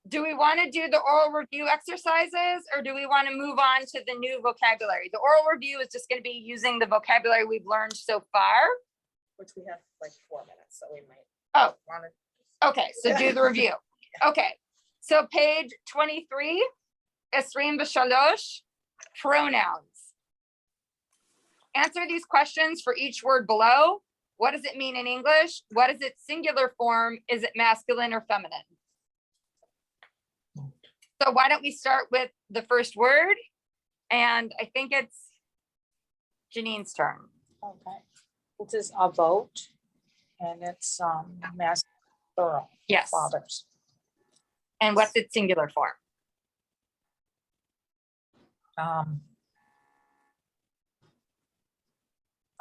Do we want to do the oral review exercises, or do we want to move on to the new vocabulary? The oral review is just going to be using the vocabulary we've learned so far. Which we have like 4 minutes, so we might. Oh, Want to. okay, so do the review. Okay, so page 23, Esrim v'shalosh, pronouns. Answer these questions for each word below. What does it mean in English? What is its singular form? Is it masculine or feminine? So why don't we start with the first word? And I think it's Janine's turn. Okay. This is a vote, and it's masculine plural, Yes. fathers. And what's its singular form?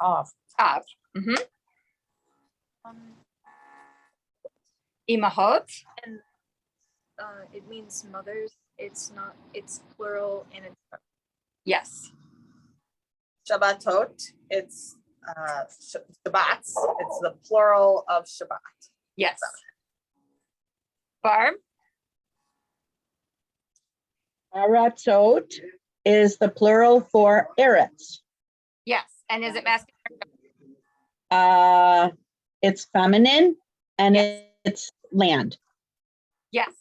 Of. Av. Mhm. Imahot. And it means mothers. It's not, it's plural and it's Yes. Shabbatot, it's Shabbats, it's the plural of Shabbat. Yes. Barb. Aratot is the plural for eretz. Yes. And is it masculine? It's feminine and Yes. it's land. Yes.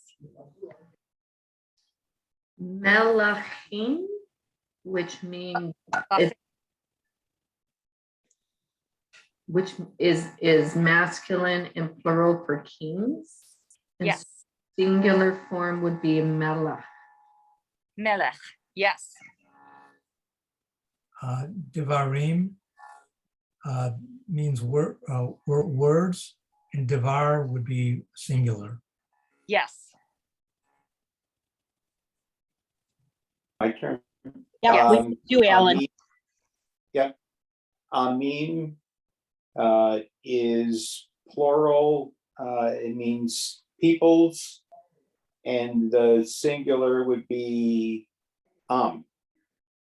Melachim, which means, which is masculine and plural for kings. And Yes. singular form would be melech. Melech. Yes. Devarim means words, and devar would be singular. Yes. My turn. Yeah, we do, Alan. Amim- Yep. Amim is plural. It means peoples. And the singular would be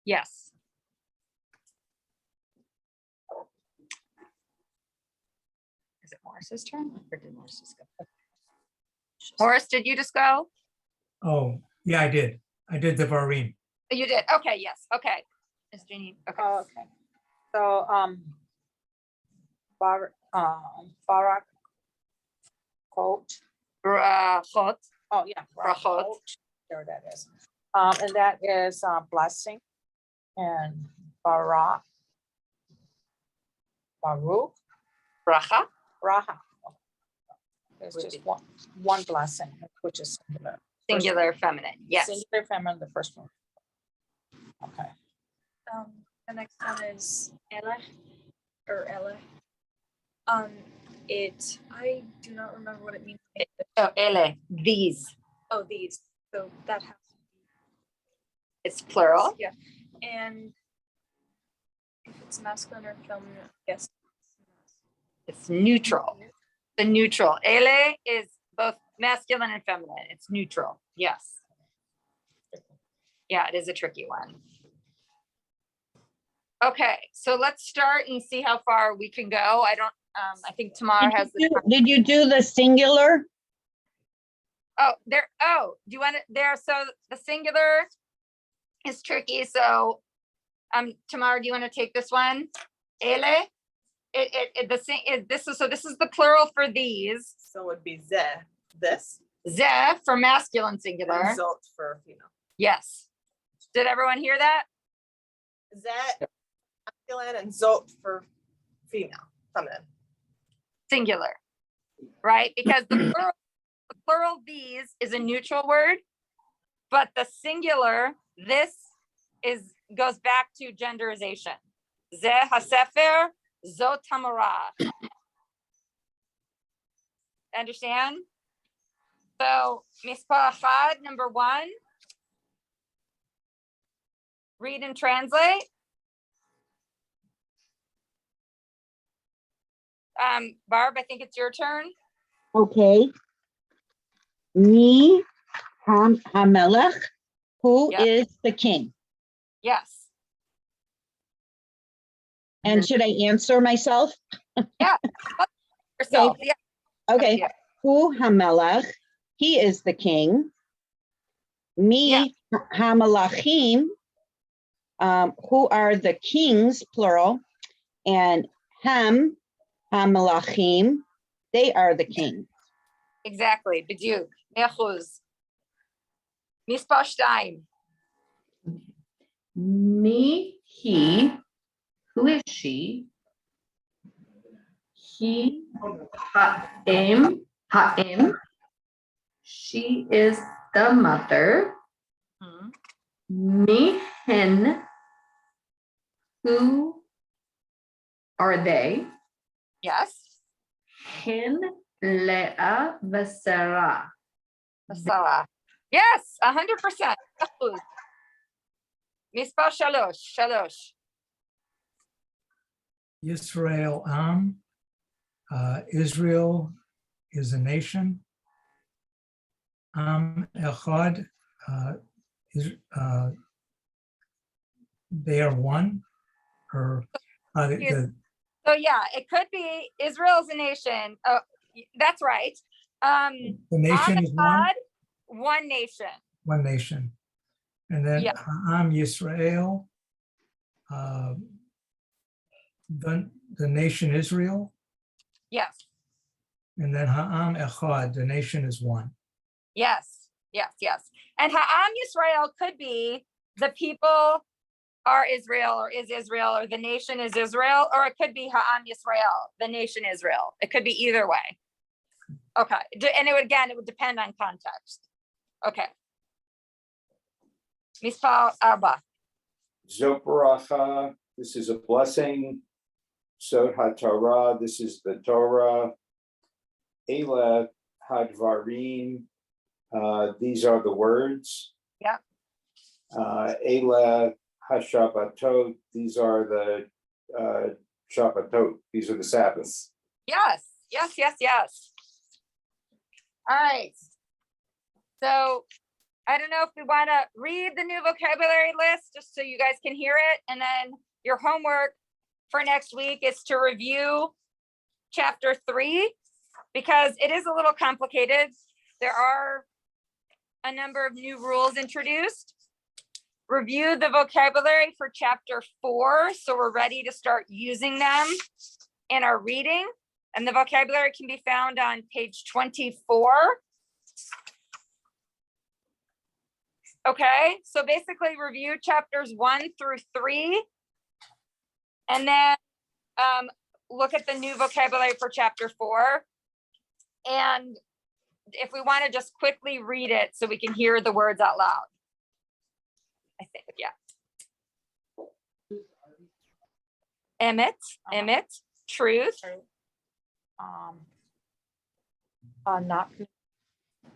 Yes. Is it Morris's turn? Or did Morris just go? Morris, did you just go? Oh, yeah, I did. I did devarim. Oh, you did. Okay. Yes. Okay. Is Janine? Okay. Oh, okay. So, Barak quote. Brachot. Oh, yeah. Brachot. There that is. And that is blessing. And Barak. Baruch. Bracha. Raha. It's just one blessing, which is singular. Singular feminine. Yes. Singular feminine, the first one. Okay. the next one is Elech or Elech. I do not remember what it means. Oh, ele. These. Oh, these. So that has to It's plural. be, yeah. And if it's masculine or feminine, I guess. It's neutral. The neutral. Ele is both masculine and feminine. It's neutral. Yes. Yeah, it is a tricky one. Okay, so let's start and see how far we can go. I think Tamar has the. Did you do the singular? Oh, do you want it there? So the singular is tricky. So, Tamar, do you want to take this one? Ele. This is the plural for these. So it would be ze, this, Ze for masculine singular. and zot for female. Yes. Did everyone hear that? Ze, masculine, and zot for female, feminine. Singular, right? Because the plural these is a neutral word, but the singular this goes back to genderization. Ze hasefer Zot Hatorah. Understand? So, Mispah Achad, number 1. Read and translate. Barb, I think it's your turn. Okay. Mi Hamelech, who Yep. is the king? Yes. And should I answer myself? Yourself. Yeah. Okay. Yeah. Hu Hamelech, he is the king. Mi Hamelachim, who are the kings, plural, and Ham Hamelachim, they are the kings. Exactly. B'diuk. Mechuz. Mispah 2. Me, he, who is she? He, ha'im, she is the mother. Me, hen, who are they? Yes. Hen, Leah, Vasera. Sarah. Yes, 100%. Mechuz. Mispah 3. Yisrael Am. Israel is a nation. Am Echad. They are one. Or So yeah, it could be Israel's a nation. Oh, that's right. the nation is one. Echad, one nation. One nation. And then Yeah. Ha'am Yisrael, the nation Israel, Yes. and then Ha'am Echad, the nation is one. Yes. Yes. Yes. And Ha'am Yisrael could be the people are Israel or is Israel or the nation is Israel, or it could be Ha'am Yisrael, the nation Israel. It could be either way. Okay. And it would depend on context. Okay. Mispah 4. Zot Baracha, this is a blessing. Zot HaTorah, this is the Torah. Elah Hadvarim, these are the words. Yeah. Elah HaShabbatot, these are the Shabbatot, these are the Sabbaths. Yes. Yes. Yes. Yes. All right. So I don't know if we want to read the new vocabulary list just so you guys can hear it. And then your homework for next week is to review chapter 3, because it is a little complicated. There are a number of new rules introduced. Review the vocabulary for chapter 4, so we're ready to start using them in our reading. And the vocabulary can be found on page 24. Okay, so basically review chapters 1 through 3. And then look at the new vocabulary for chapter 4. And if we want to just quickly read it so we can hear the words out loud. I think, yeah. Emet, truth.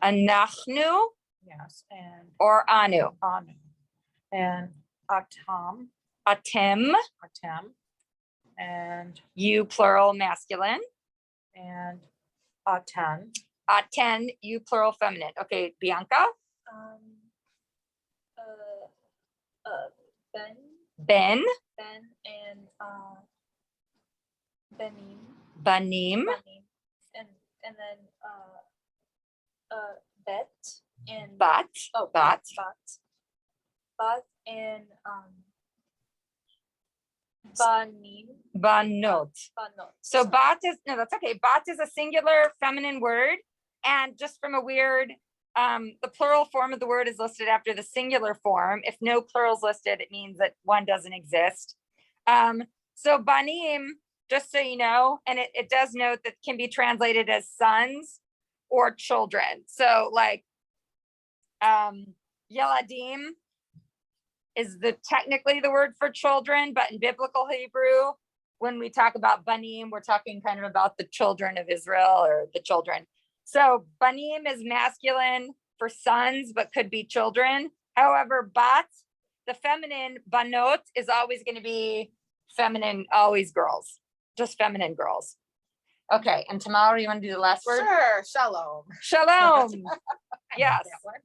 Anachnu, Yes, and or anu. Anu. And Atam, Atem, and you plural masculine. and Atan, Aten, you plural feminine. Okay, Bianca. Ben, Ben, and Benim, Banim, and then Bet and Bat, Bat, Bat and Banim, Banot. Banot. So bat is, no, that's okay. Bat is a singular feminine word. And just from a weird, the plural form of the word is listed after the singular form. If no plural's listed, it means that one doesn't exist. So banim, just so you know, and it does note that can be translated as sons or children. So like Yeladim is technically the word for children, but in biblical Hebrew, when we talk about banim, we're talking kind of about the children of Israel or the children. So banim is masculine for sons, but could be children. However, bat, the feminine, banot, is always going to be feminine, always girls, just feminine girls. Okay, and Tamara, you want to do the last word? Sure, shalom. Shalom. Yes. That one.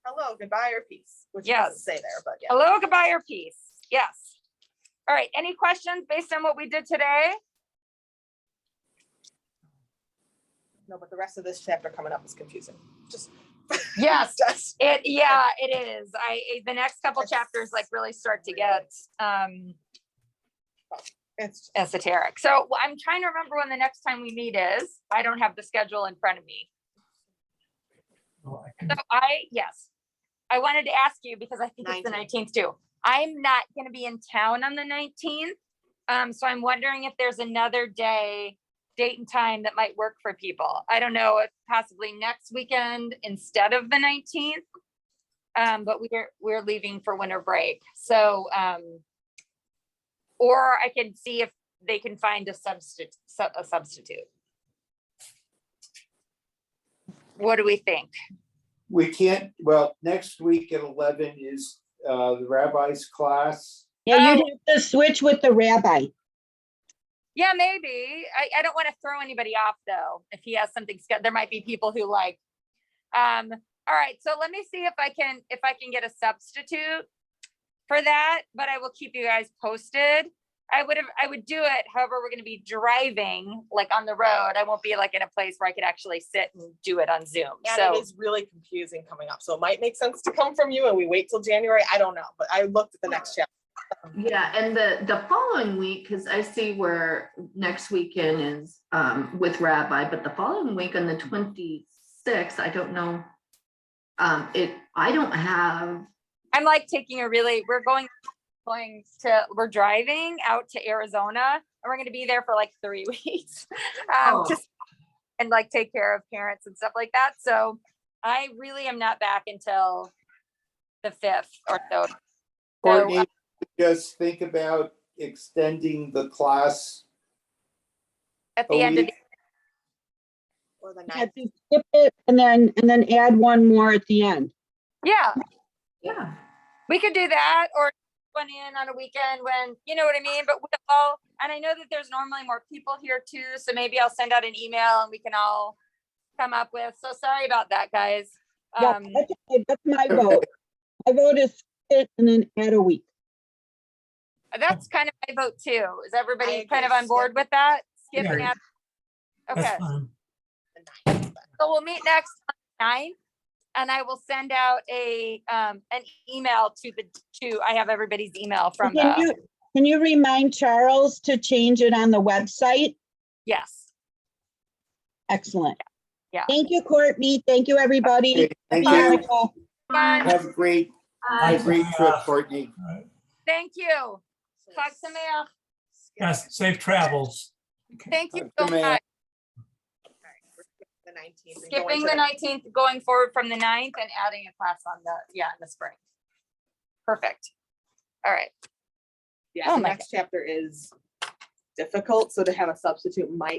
Hello, goodbye, or peace, which Yes. doesn't say there, but yeah. Hello, goodbye, or peace. Yes. All right, any questions based on what we did today? No, but the rest of this chapter coming up is confusing. Just. Yes, just- it is. The next couple chapters like really start to get It's esoteric. So I'm trying to remember when the next time we meet is. I don't have the schedule in front of me. Well, I can- So yes, I wanted to ask you because I think it's the 19th too. I'm not going to be in town on the 19th. So I'm wondering if there's another date and time that might work for people. I don't know if possibly next weekend instead of the 19th. But we're leaving for winter break. So, or I can see if they can find a substitute. What do we think? We can't, well, next week at 11 is the rabbi's class. Yeah, you'd have to switch with the rabbi. Yeah, maybe. I don't want to throw anybody off though. If he has something scheduled, there might be people who like, all right, so let me see if I can get a substitute for that, but I will keep you guys posted. I would do it. However, we're going to be driving like on the road. I won't be like in a place where I could actually sit and do it on Zoom. And So it is really confusing coming up. So it might make sense to come from you and we wait till January. I don't know, but I looked at the next chapter. Yeah, and the following week, because I see where next weekend is with Rabbi, but the following week on the 26th, I don't know. I don't have. I'm like taking we're we're driving out to Arizona and we're going to be there for like 3 weeks. And like take care of parents and stuff like that. So I really am not back until the 5th or so. Courtney, just think about extending the class At a the end of week. Or the Yeah, ninth. just skip it and then add one more at the end. yeah, Yeah. we could do that or one in on a weekend when, you know what I mean? But and I know that there's normally more people here too. So maybe I'll send out an email and we can all come up with. So sorry about that, guys. Yeah, that's okay. That's my vote. My vote is skip it and then add a week. That's kind of my vote too. Is everybody agree. kind of on board with that? Skip and Yeah. add. Okay, That's fine. The ninth. so we'll meet next on the 9th. And I will send out an email I have everybody's email from Can you remind Charles to change it on the website? yes. Excellent. Yeah. Thank you, Courtney. Thank you, everybody. Okay, thank Happy you. Hanukkah. Fun. Have a great trip, Courtney. All right. Thank you. Chag Sameach. Yes, safe travels. Thank you Chag so Sameach. much. We're skipping the 19th. and going Skipping to the 19th, going forward from the 9th and adding a class on in the spring. Perfect. All right. Yeah, Oh the my next chapter is difficult, so to have a substitute might